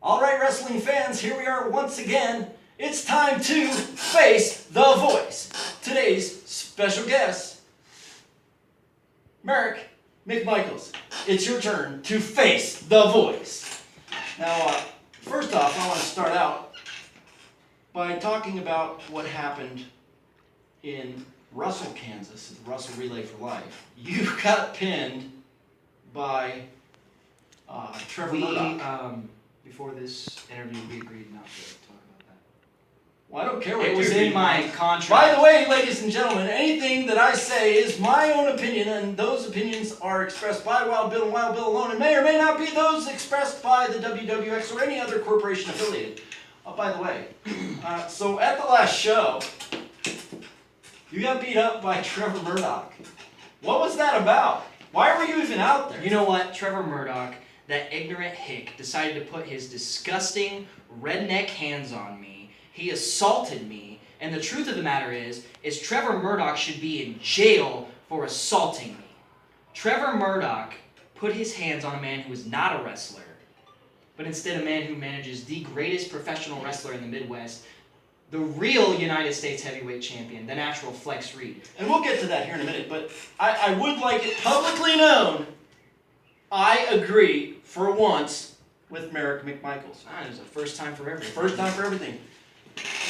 All right, wrestling fans, here we are once again. It's time to face the voice. Today's special guest, Merrick McMichaels. It's your turn to face the voice. Now, first off, I want to start out by talking about what happened in Russell, Kansas, at the Russell Relay for Life. You got pinned by Trevor Murdoch. Before this interview, we agreed not to talk about that. Well, I don't care what it was in my contract. By the way, ladies and gentlemen, anything that I say is my own opinion, and those opinions are expressed by Yldbill and Yldbill alone, and may or may not be those expressed by the WWX or any other corporation affiliated. By the way, so at the last show, you got beat up by Trevor Murdoch. What was that about? Why were you even out there? You know what? Trevor Murdoch, that ignorant hick, decided to put his disgusting redneck hands on me. He assaulted me, and the truth of the matter is Trevor Murdoch should be in jail for assaulting me. Trevor Murdoch put his hands on a man who is not a wrestler, but instead a man who manages the greatest professional wrestler in the Midwest, the real United States heavyweight champion, the natural Flex Reed. And we'll get to that here in a minute, but I would like it publicly known, I agree, for once, with Merrick McMichaels. It was a first time for everything. First time for everything.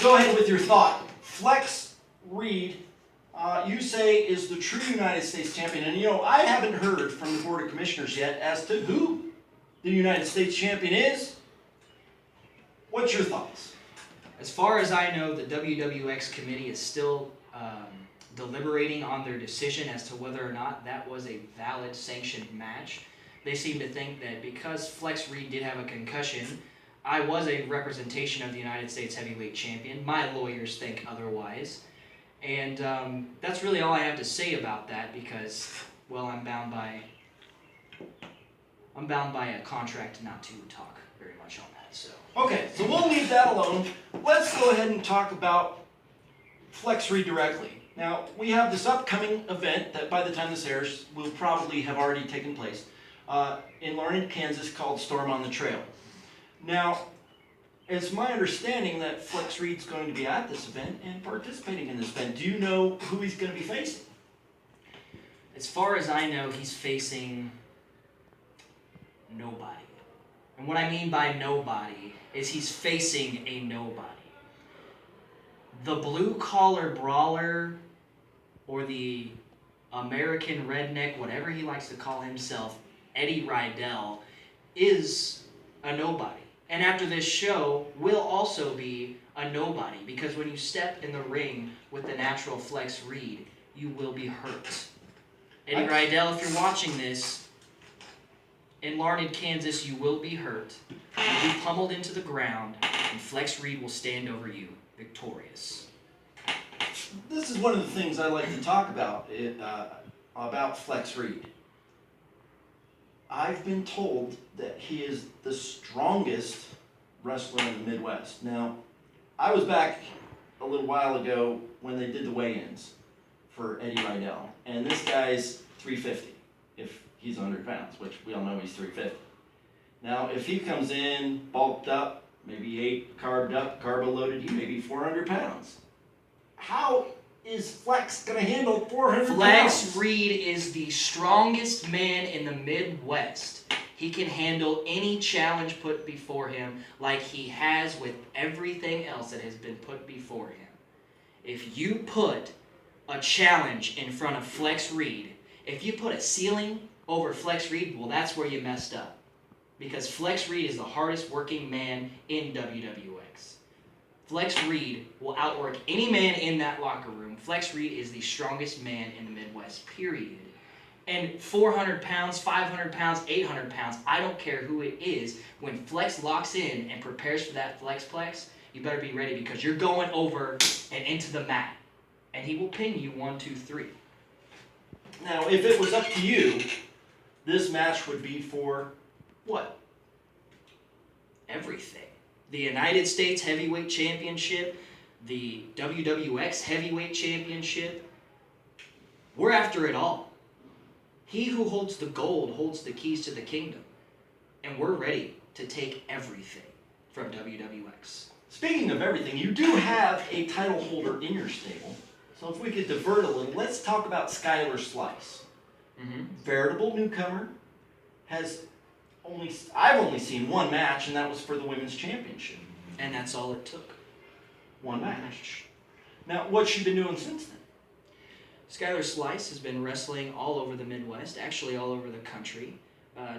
Go ahead with your thought. Flex Reed, you say, is the true United States champion. And you know, I haven't heard from the Board of Commissioners yet as to who the United States champion is. What's your thoughts? As far as I know, the WWX committee is still deliberating on their decision as to whether or not that was a valid sanctioned match. They seem to think that because Flex Reed did have a concussion, I was a representation of the United States heavyweight champion. My lawyers think otherwise. And that's really all I have to say about that because, well, I'm bound by a contract not to talk very much on that. So. Okay, so we'll leave that alone. Let's go ahead and talk about Flex Reed directly. Now, we have this upcoming event that by the time this airs will probably have already taken place in Larned, Kansas, called Storm on the Trail. Now, it's my understanding that Flex Reed's going to be at this event and participating in this event. Do you know who he's going to be facing? As far as I know, he's facing nobody. And what I mean by nobody is he's facing a nobody. The blue-collar brawler, or the American redneck, whatever he likes to call himself, Eddie Rydell, is a nobody. And after this show, will also be a nobody, because when you step in the ring with the natural Flex Reed, you will be hurt. Eddie Rydell, if you're watching this, in Larned, Kansas, you will be hurt. You'll be pummeled into the ground, and Flex Reed will stand over you, victorious. This is one of the things I like to talk about Flex Reed. I've been told that he is the strongest wrestler in the Midwest. Now, I was back a little while ago when they did the weigh-ins for Eddie Rydell, and this guy's 350 if he's 100 pounds, which we all know he's 350. Now, if he comes in bulked up, maybe ate, carbed up, carbo-loaded, he may be 400 pounds. How is Flex going to handle 400 pounds? Flex Reed is the strongest man in the Midwest. He can handle any challenge put before him like he has with everything else that has been put before him. If you put a challenge in front of Flex Reed, if you put a ceiling over Flex Reed, well, that's where you messed up. Because Flex Reed is the hardest working man in WWX. Flex Reed will outwork any man in that locker room. Flex Reed is the strongest man in the Midwest, period. And 400 pounds, 500 pounds, 800 pounds, I don't care who it is, when Flex locks in and prepares for that Flexplex, you better be ready because you're going over and into the mat. And he will pin you 1, 2, 3. Now, if it was up to you, this match would be for what? Everything. The United States Heavyweight Championship, the WWX Heavyweight Championship. We're after it all. He who holds the gold holds the keys to the kingdom. And we're ready to take everything. from WWX. Speaking of everything, you do have a title holder in your stable. So if we could divert a little, let's talk about Skylar Slice. Veritable newcomer. I've only seen one match, and that was for the women's championship. And that's all it took. One match. Now, what's she been doing since then? Skylar Slice has been wrestling all over the Midwest, actually all over the country,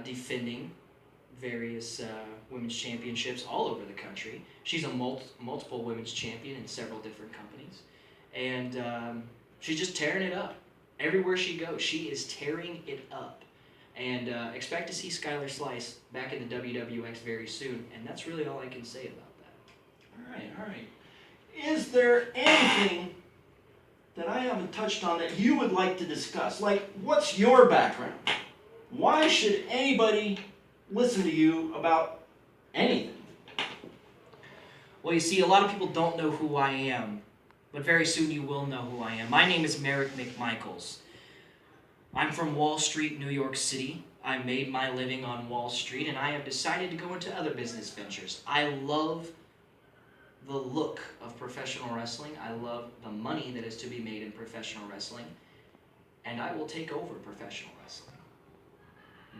defending various women's championships all over the country. She's a multiple women's champion in several different companies. And she's just tearing it up. Everywhere she goes, she is tearing it up. And expect to see Skylar Slice back in the WWX very soon. And that's really all I can say about that. All right. Is there anything that I haven't touched on that you would like to discuss? Like, what's your background? Why should anybody listen to you about anything? Well, you see, a lot of people don't know who I am, but very soon you will know who I am. My name is Merrick McMichaels. I'm from Wall Street, New York City. I made my living on Wall Street, and I have decided to go into other business ventures. I love the look of professional wrestling. I love the money that is to be made in professional wrestling, and I will take over professional wrestling.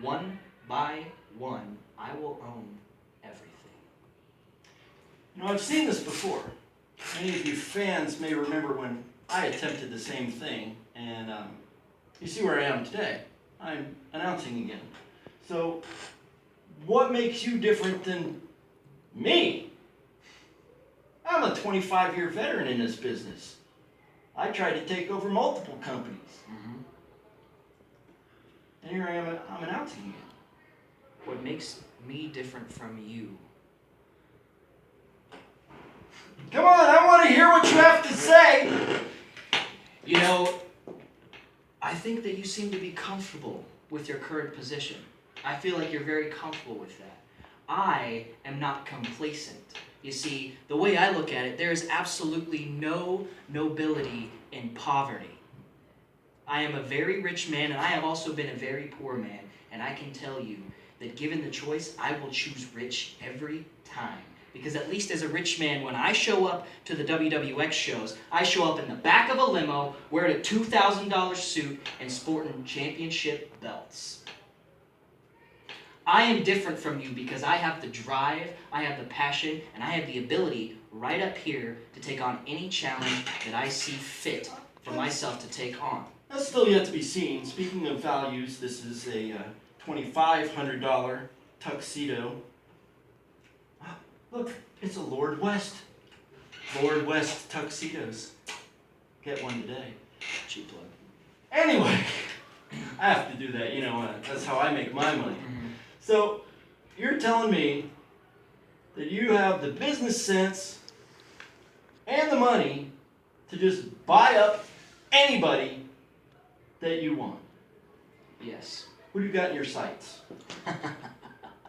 One by one, I will own everything. You know, I've seen this before. Many of you fans may remember when I attempted the same thing, and you see where I am today. I'm announcing again. So, what makes you different than me? I'm a 25-year veteran in this business. I tried to take over multiple companies. And here I am, I'm announcing again. What makes me different from you? Come on, I want to hear what you have to say. You know, I think that you seem to be comfortable with your current position. I feel like you're very comfortable with that. I am not complacent. You see, the way I look at it, there is absolutely no nobility in poverty. I am a very rich man, and I have also been a very poor man, and I can tell you that given the choice, I will choose rich every time. Because at least as a rich man, when I show up to the WWX shows, I show up in the back of a limo, wearing a $2,000 suit, and sporting championship belts. I am different from you because I have the drive, I have the passion, and I have the ability right up here to take on any challenge that I see fit for myself to take on. That's still yet to be seen. Speaking of values, this is a $2,500 tuxedo. Look, it's a Lord West. Lord West tuxedos. Get one today. Cheap plug. Anyway, I have to do that. You know, that's how I make my money. So, you're telling me that you have the business sense and the money to just buy up anybody that you want. Yes. Who do you got in your sights?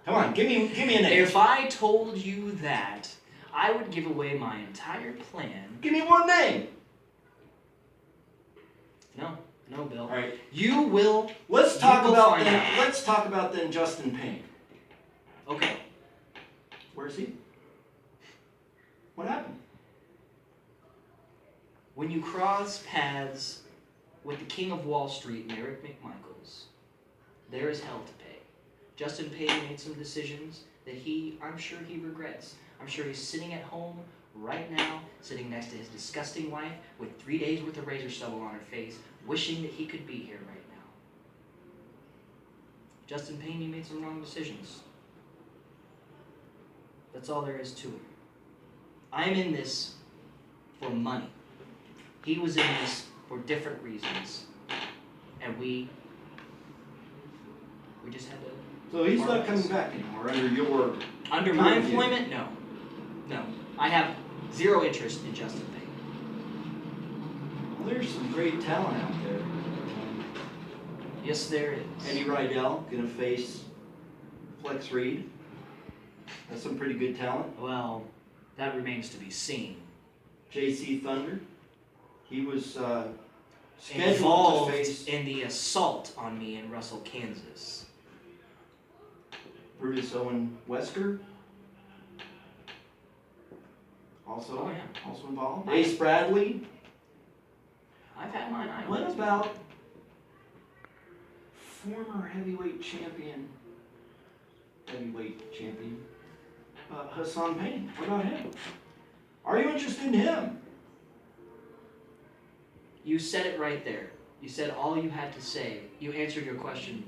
Come on, give me a name. If I told you that, I would give away my entire plan. Give me one name. No, Bill. All right. You will. Let's talk will about find then. out. Let's talk about then Justin Payne. Okay. Where's he? What happened? When you cross paths with the King of Wall Street, Merrick McMichaels, there is hell to pay. Justin Payne made some decisions that I'm sure he regrets. I'm sure he's sitting at home right now, sitting next to his disgusting wife with 3 days worth of razor stubble on her face, wishing that he could be here right now. Justin Payne, you made some wrong decisions. That's all there is to it. I'm in this for money. He was in this for different reasons. And we just had to... So he's not coming back anymore under your... Under my employment? No. I have zero interest in Justin Payne. Well, there's some great talent out there. Yes, there is. Eddie Rydell gonna face Flex Reed. That's some pretty good talent. Well, that remains to be seen. JC Thunder. He was scheduled Involved to face in the assault on me in Russell, Kansas. Brutus Owen Wesker. Also, Oh, yeah. also involved. Ace Bradley. I've had mine. I What about former heavyweight champion, Hassan Payne? What about him? Are you interested in him? You said it right there. You said all you had to say. You answered your question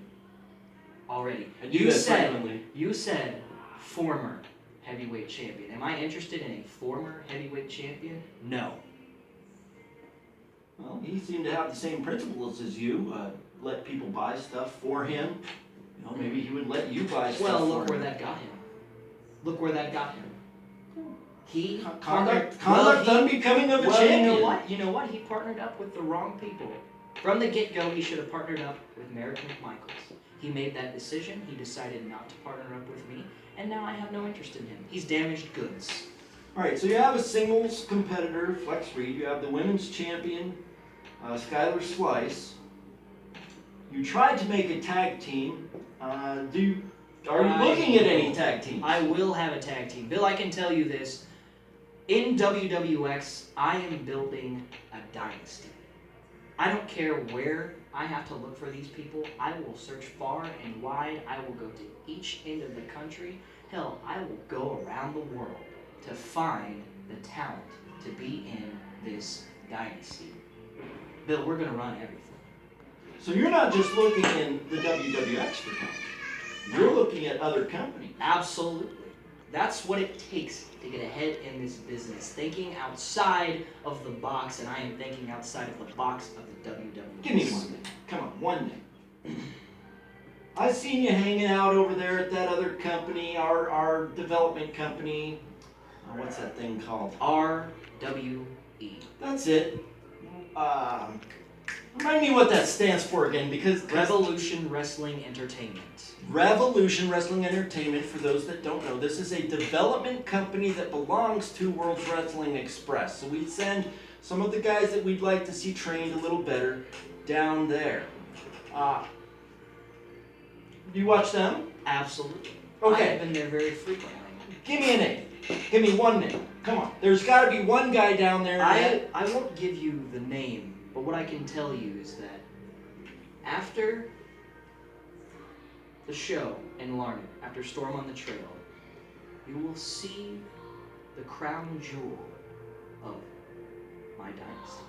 already. I do that frequently. You said former heavyweight champion. Am I interested in a former heavyweight champion? No. Well, he seemed to have the same principles as you. Let people buy stuff for him. You know, maybe he would let you buy stuff Well, for look him. where that got him. Look where that got him. He Conduct well, unbecoming of a well, champion. You know what? He partnered up with the wrong people. From the get-go, he should have partnered up with Merrick McMichaels. He made that decision. He decided not to partner up with me, and now I have no interest in him. He's damaged goods. All right, so you have a singles competitor, Flex Reed. You have the women's champion, Skylar Slice. You tried to make a tag team. Are you looking at any tag teams? I will have a tag team. Bill, I can tell you this. In WWX, I am building a dynasty. I don't care where I have to look for these people. I will search far and wide. I will go to each end of the country. Hell, I will go around the world to find the talent to be in this dynasty. Bill, we're going to run everything. So you're not just looking in the WWX for talent. You're looking at other companies. Absolutely. That's what it takes to get ahead in this business. Thinking outside of the box, and I am thinking outside of the box of the WWE. Give me one name. Come on, one name. I've seen you hanging out over there at that other company, our development company. What's that thing called? RWE. That's it. Remind me what that stands for again, because Revolution Wrestling Entertainment. Revolution Wrestling Entertainment, for those that don't know, this is a development company that belongs to World Wrestling Express. So we send some of the guys that we'd like to see trained a little better down there. Do you watch them? Absolutely. Okay. I've been there very frequently. Give me a name. Give me one name. Come on. There's got to be one guy down there. I won't give you the name, but what I can tell you is that after the show in Larned, after Storm on the Trail, you will see the crown jewel of my dynasty.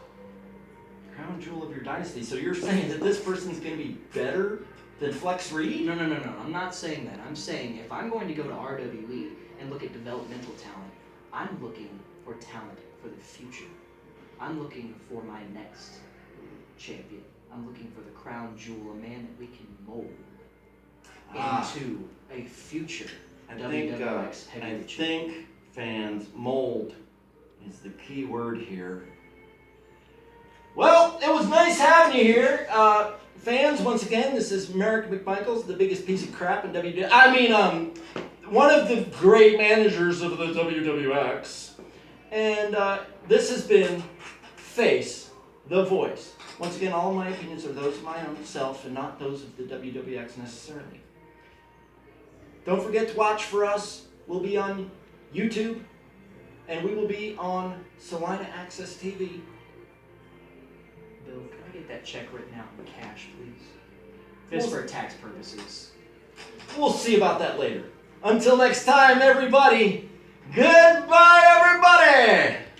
Crown jewel of your dynasty. So you're saying that this person's going to be better than Flex Reed? No. I'm not saying that. I'm saying if I'm going to go to RWE and look at developmental talent, I'm looking for talent for the future. I'm looking for my next champion. I'm looking for the crown jewel, a man that we can mold into a future WWX heavyweight champion. I think, fans, mold is the key word here. Well, it was nice having you here. Fans, once again, this is Merrick McMichaels, the biggest piece of crap in one of the great managers of the WWX. And this has been Face, the Voice. Once again, all my opinions are those of my own self and not those of the WWX necessarily. Don't forget to watch for us. We'll be on YouTube, and we will be on Salina Access TV. Bill, can I get that check written out in cash, please? Just for tax purposes. We'll see about that later. Until next time, everybody, goodbye!